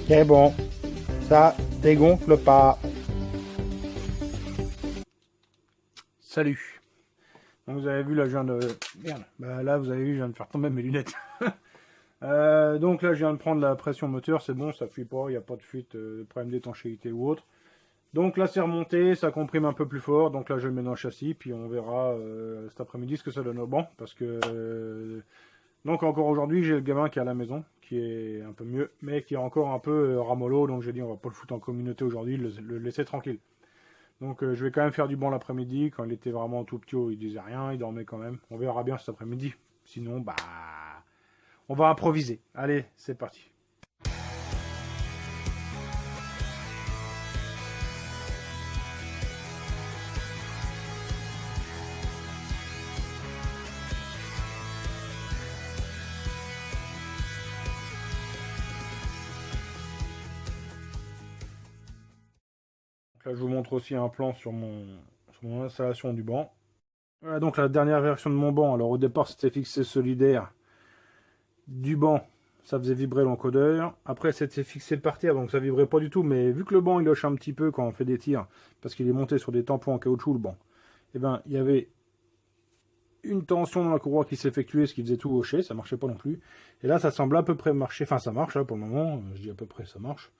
C'est bon, ça dégonfle pas. Salut. Donc vous avez vu là, je viens de... Merde. Bah, là, vous avez vu, je viens de faire tomber mes lunettes. Donc là, je viens de prendre la pression moteur, c'est bon, ça fuit pas, il n'y a pas de fuite, de problème d'étanchéité ou autre. Donc là, c'est remonté, ça comprime un peu plus fort. Donc là, je le mets dans le châssis, puis on verra cet après-midi ce que ça donne au banc. Parce que... donc encore aujourd'hui, j'ai le gamin qui est à la maison, qui est un peu mieux, mais qui est encore un peu ramollo. Donc j'ai dit, on va pas le foutre en communauté aujourd'hui, le laisser tranquille. Donc je vais quand même faire du banc l'après-midi. Quand il était vraiment tout petit, il disait rien, il dormait quand même. On verra bien cet après-midi. Sinon, bah... on va improviser. Allez, c'est parti. Là, je vous montre aussi un plan sur mon installation du banc. Voilà donc la dernière version de mon banc. Alors au départ, c'était fixé solidaire. Du banc, ça faisait vibrer l'encodeur. Après, c'était fixé par terre, donc ça vibrait pas du tout. Mais vu que le banc, il hoche un petit peu quand on fait des tirs, parce qu'il est monté sur des tampons en caoutchouc, le banc, et ben, il y avait une tension dans la courroie qui s'effectuait, ce qui faisait tout hocher, ça marchait pas non plus. Et là, ça semble à peu près marcher. Enfin, ça marche, hein, pour le moment. Je dis à peu près, ça marche.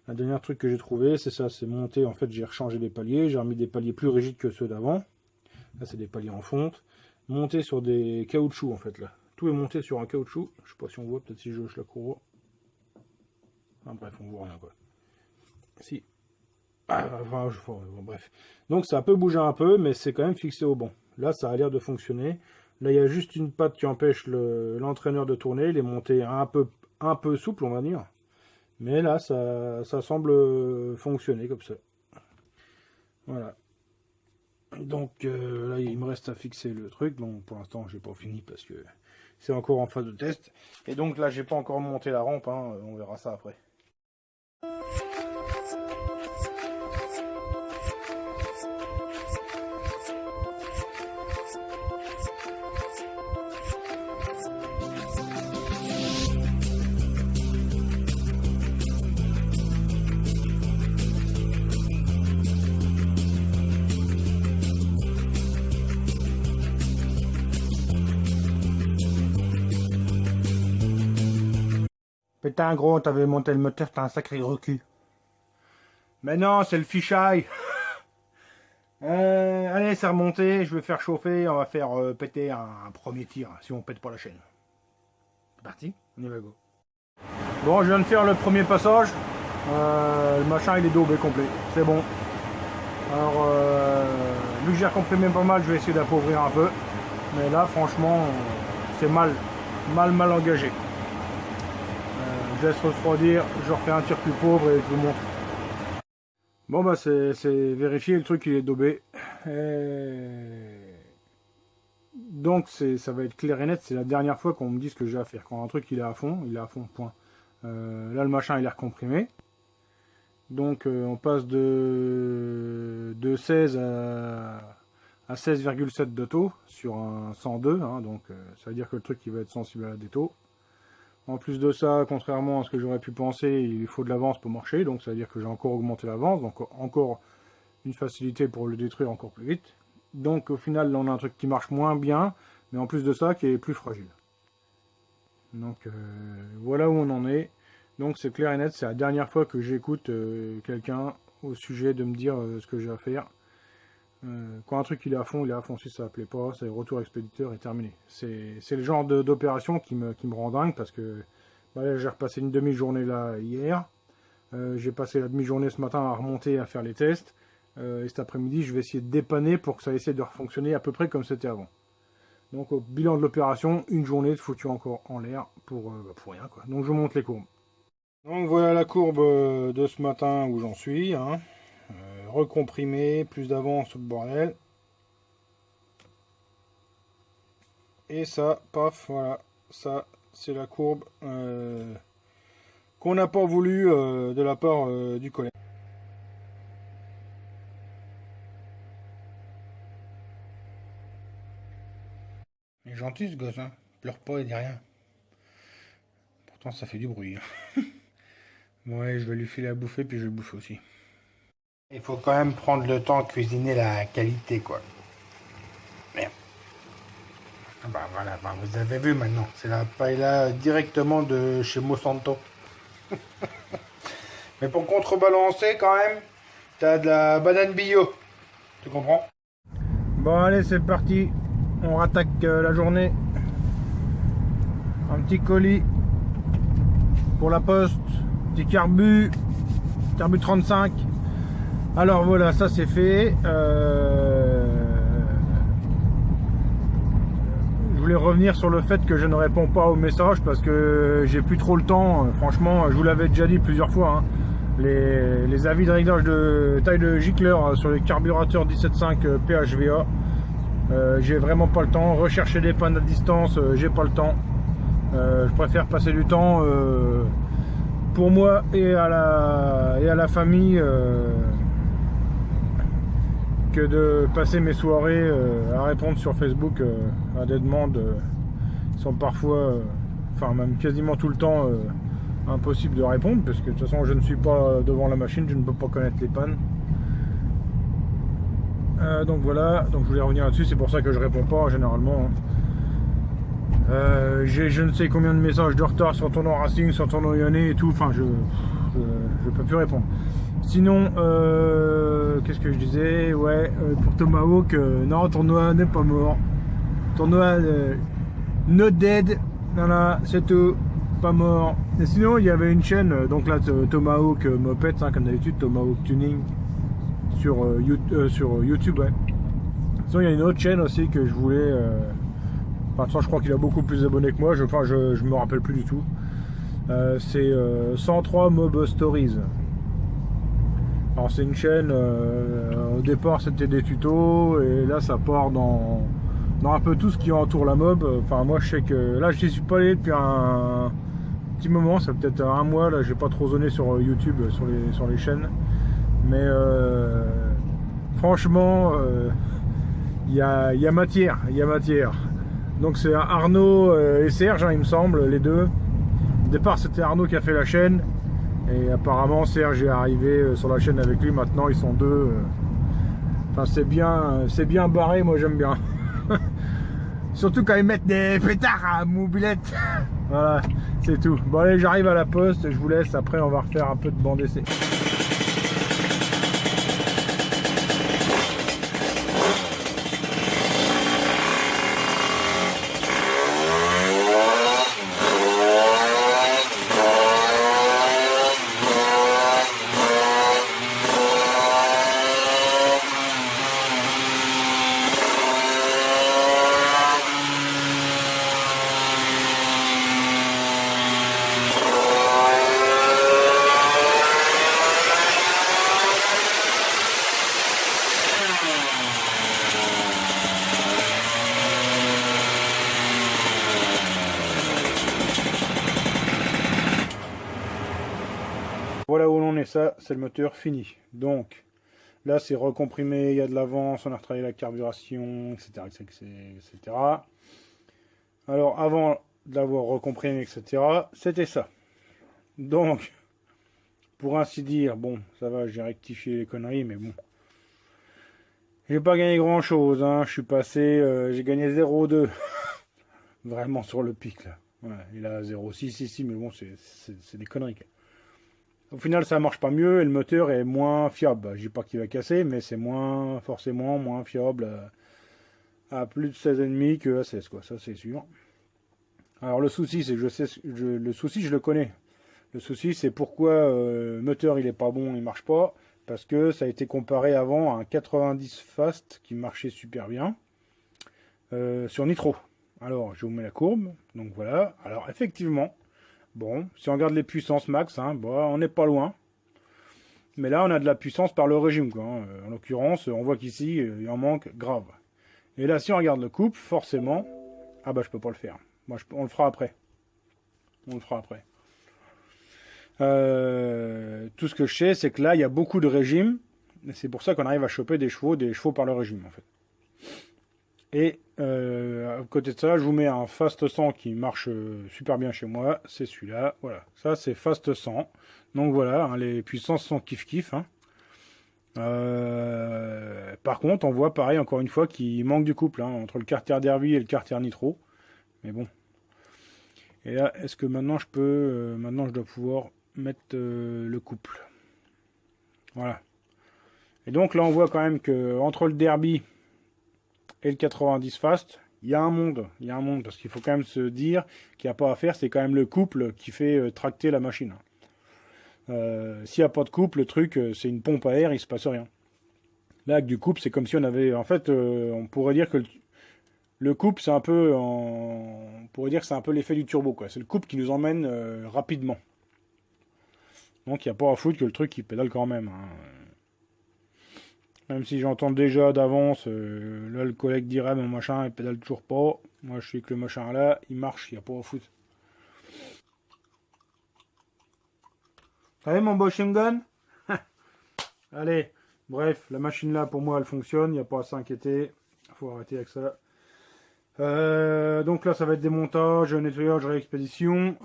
La dernière truc que j'ai trouvé, c'est ça, c'est monté. En fait, j'ai rechangé les paliers. J'ai remis des paliers plus rigides que ceux d'avant. Là, c'est des paliers en fonte. Montés sur des caoutchoucs, en fait, là. Tout est monté sur un caoutchouc. Je sais pas si on voit, peut-être si je hoche la courroie. Enfin, bref, on voit rien, quoi. Si. Enfin, bon, bref. Donc, ça peut bouger un peu, mais c'est quand même fixé au banc. Là, ça a l'air de fonctionner. Là, il y a juste une patte qui empêche l'entraîneur de tourner. Il est monté un peu souple, on va dire. Mais là, ça semble fonctionner comme ça. Voilà. Donc là, il me reste à fixer le truc. Bon, pour l'instant, j'ai pas fini parce que c'est encore en phase de test. Et donc là, j'ai pas encore monté la rampe. Hein, on verra ça après. Putain, gros, t'avais monté le moteur, t'as un sacré recul. Mais non, c'est le fisheye. Allez, c'est remonté, je vais faire chauffer, on va faire péter un premier tir, si on pète pas la chaîne. C'est parti, on y va go. Bon, je viens de faire le premier passage. Le machin, il est daubé complet, c'est bon. Alors, vu que j'ai recomprimé pas mal, je vais essayer d'appauvrir un peu. Mais là, franchement, c'est mal engagé. Je laisse refroidir, je refais un tir plus pauvre et je vous montre. Bon bah c'est vérifié, le truc il est daubé. Donc ça va être clair et net, c'est la dernière fois qu'on me dit ce que j'ai à faire. Quand un truc il est à fond, point. Là le machin il est recomprimé. Donc on passe de 16 à 16,7 de taux sur un 102. Hein, donc ça veut dire que le truc il va être sensible à la détaux. En plus de ça, contrairement à ce que j'aurais pu penser, il faut de l'avance pour marcher, donc ça veut dire que j'ai encore augmenté l'avance, donc encore une facilité pour le détruire encore plus vite. Donc au final, là, on a un truc qui marche moins bien, mais en plus de ça, qui est plus fragile. Donc voilà où on en est. Donc c'est clair et net, c'est la dernière fois que j'écoute quelqu'un au sujet de me dire ce que j'ai à faire. Quand un truc il est à fond, il est à fond. Si ça ne plaît pas, c'est retour expéditeur et terminé. C'est le genre d'opération qui me rend dingue parce que bah, j'ai repassé une demi-journée là hier. J'ai passé la demi-journée ce matin à remonter, à faire les tests. Et cet après-midi, je vais essayer de dépanner pour que ça essaie de refonctionner à peu près comme c'était avant. Donc au bilan de l'opération, une journée de foutu encore en l'air pour rien quoi. Donc je vous montre les courbes. Donc voilà la courbe de ce matin où j'en suis. Hein. Recomprimé, plus d'avance sur le bordel. Et ça, paf, voilà, ça c'est la courbe qu'on n'a pas voulu de la part du collègue. Il est gentil ce gosse, hein. Pleure pas, il dit rien. Pourtant ça fait du bruit. Hein. Ouais, je vais lui filer à bouffer, puis je vais bouffer aussi. Il faut quand même prendre le temps de cuisiner la qualité, quoi. Merde. Ah bah voilà, bah vous avez vu maintenant. C'est la paella directement de chez Monsanto. Mais pour contrebalancer, quand même, t'as de la banane bio. Tu comprends? Bon, allez, c'est parti. On rattaque la journée. Un petit colis pour la poste. Petit carbu 35. Alors voilà, ça c'est fait. Je voulais revenir sur le fait que je ne réponds pas aux messages parce que j'ai plus trop le temps. Franchement, je vous l'avais déjà dit plusieurs fois, hein. Les avis de réglage de taille de gicleur sur les carburateurs 17.5 PHVA, j'ai vraiment pas le temps. Rechercher des pannes à distance, j'ai pas le temps. Je préfère passer du temps pour moi et à la famille que de passer mes soirées à répondre sur Facebook à des demandes qui sont parfois, enfin même quasiment tout le temps impossible de répondre, parce que de toute façon je ne suis pas devant la machine, je ne peux pas connaître les pannes. Donc voilà, donc je voulais revenir là-dessus, c'est pour ça que je réponds pas généralement, hein. J'ai je ne sais combien de messages de retard sur ton Racing, sur ton Yonné et tout, enfin je peux plus répondre. Sinon, qu'est-ce que je disais? Ouais, pour Tomahawk, non, Tournoi n'est pas mort. Tournoi not dead, voilà, c'est tout, pas mort. Et sinon, il y avait une chaîne, donc là, Tomahawk Moped, hein, comme d'habitude, Tomahawk Tuning, sur YouTube, ouais. Sinon, il y a une autre chaîne aussi que je voulais... Enfin, je crois qu'il a beaucoup plus d'abonnés que moi, je me rappelle plus du tout. C'est 103 Mob Stories. Alors c'est une chaîne, au départ c'était des tutos, et là ça part dans un peu tout ce qui entoure la mob. Enfin moi je sais que là je n'y suis pas allé depuis un petit moment, ça fait peut-être un mois, là j'ai pas trop zoné sur YouTube, sur les chaînes. Mais franchement, il y a matière, Donc c'est Arnaud et Serge, hein, il me semble, les deux. Au départ c'était Arnaud qui a fait la chaîne. Et apparemment Serge est arrivé sur la chaîne avec lui, maintenant ils sont deux. Enfin c'est bien barré, moi j'aime bien. Surtout quand ils mettent des pétards à mobilette. Voilà, c'est tout. Bon allez, j'arrive à la poste, je vous laisse, après on va refaire un peu de bande essai. Voilà où l'on est, ça c'est le moteur fini. Donc là c'est recomprimé, il y a de l'avance, on a retravaillé la carburation, etc., etc. Alors avant de l'avoir recomprimé, etc., c'était ça. Donc, pour ainsi dire, bon, ça va, j'ai rectifié les conneries, mais bon. J'ai pas gagné grand chose, hein. Je suis passé, j'ai gagné 0,2. Vraiment sur le pic là. Ouais, il a 0,6 ici, mais bon, c'est des conneries. Au final, ça marche pas mieux et le moteur est moins fiable. Je dis pas qu'il va casser, mais c'est forcément moins fiable à plus de 16,5 que à 16, quoi. Ça, c'est sûr. Alors, le souci, c'est que le souci, je le connais. Le souci, c'est pourquoi le moteur, il est pas bon, il marche pas. Parce que ça a été comparé avant à un 90 Fast qui marchait super bien sur Nitro. Alors, je vous mets la courbe. Donc voilà. Alors, effectivement, bon, si on regarde les puissances max, hein, bon, on n'est pas loin. Mais là, on a de la puissance par le régime, quoi, hein. En l'occurrence, on voit qu'ici, il en manque grave. Et là, si on regarde le couple, forcément... Ah bah, je peux pas le faire. Moi, on le fera après. On le fera après. Tout ce que je sais, c'est que là, il y a beaucoup de régimes. Et c'est pour ça qu'on arrive à choper des chevaux par le régime, en fait. Et à côté de ça, je vous mets un Fast 100 qui marche super bien chez moi. C'est celui-là. Voilà. Ça, c'est Fast 100. Donc voilà, hein, les puissances sont kiff-kiff. Hein. Par contre, on voit pareil, encore une fois, qu'il manque du couple hein, entre le carter Derby et le carter Nitro. Mais bon. Et là, est-ce que maintenant je peux. Maintenant, je dois pouvoir mettre le couple. Voilà. Et donc là, on voit quand même que entre le Derby et le 90 Fast, il y a un monde. Il y a un monde. Parce qu'il faut quand même se dire qu'il n'y a pas à faire. C'est quand même le couple qui fait tracter la machine. S'il n'y a pas de couple, le truc, c'est une pompe à air, il se passe rien. Là, avec du couple, c'est comme si on avait. En fait, on pourrait dire que le couple, c'est un peu. On pourrait dire que c'est un peu l'effet du turbo, quoi. C'est le couple qui nous emmène rapidement. Donc, il n'y a pas à foutre que le truc, il pédale quand même. Hein. Même si j'entends déjà d'avance, là, le collègue dirait, mon machin, il pédale toujours pas. Moi, je sais que le machin là, il marche, il n'y a pas à foutre. Allez, mon beau Shingon. Allez. Bref, la machine là, pour moi, elle fonctionne. Il n'y a pas à s'inquiéter. Il faut arrêter avec ça. Donc là, ça va être démontage, nettoyage, réexpédition.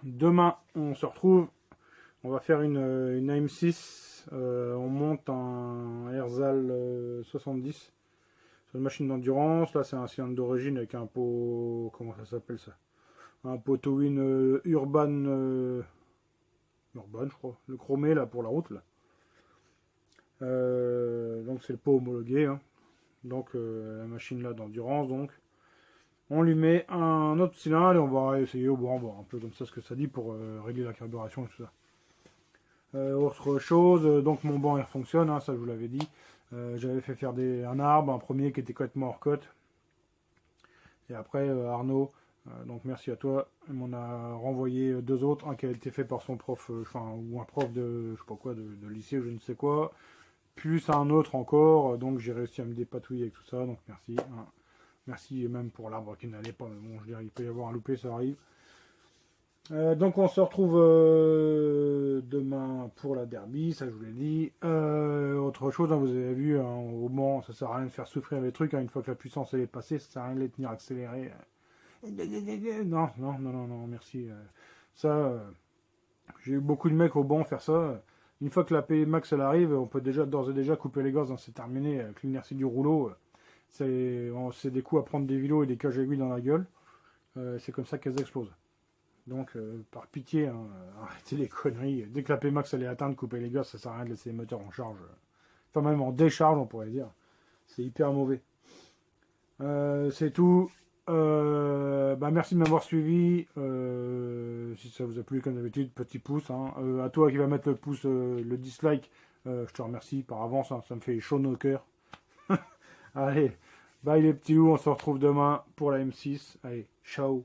Demain, on se retrouve. On va faire une AM6. On monte un Herzal 70 sur une machine d'endurance. Là, c'est un cylindre d'origine avec un pot. Comment ça s'appelle ça? Un pot Towin Urban. Urban, je crois. Le chromé là pour la route. Là. Donc, c'est le pot homologué. Hein. Donc, la machine là d'endurance. Donc, on lui met un autre cylindre et on va essayer au bon, voir un peu comme ça ce que ça dit pour régler la carburation et tout ça. Autre chose, donc mon banc il fonctionne, hein, ça je vous l'avais dit. J'avais fait faire un arbre, un premier qui était complètement hors cote. Et après Arnaud, donc merci à toi, il m'en a renvoyé deux autres, un qui a été fait par son prof, ou un prof de je sais pas quoi, de lycée ou je ne sais quoi, plus un autre encore, donc j'ai réussi à me dépatouiller avec tout ça, donc merci. Hein. Merci même pour l'arbre qui n'allait pas, mais bon, je dirais, il peut y avoir un loupé, ça arrive. Donc on se retrouve demain pour la derby, ça je vous l'ai dit. Autre chose, hein, vous avez vu, hein, au Mans, ça sert à rien de faire souffrir les trucs, hein, une fois que la puissance elle est passée, ça sert à rien de les tenir accélérés. Non, non, non, non, non, merci. Ça, j'ai eu beaucoup de mecs au banc faire ça. Une fois que la P max elle arrive, on peut déjà d'ores et déjà couper les gaz, hein, c'est terminé. Avec l'inertie du rouleau, c'est des coups à prendre des vélos et des cages aiguilles dans la gueule. C'est comme ça qu'elles explosent. Donc, par pitié, hein, arrêtez les conneries. Dès que la P-Max elle est atteinte, couper les gaz, ça sert à rien de laisser les moteurs en charge. Enfin, même en décharge, on pourrait dire. C'est hyper mauvais. C'est tout. Merci de m'avoir suivi. Si ça vous a plu, comme d'habitude, petit pouce. Hein. À toi qui va mettre le pouce, le dislike, je te remercie par avance. Hein, ça me fait chaud au cœur. Allez, bye les petits loups, on se retrouve demain pour la M6. Allez, ciao.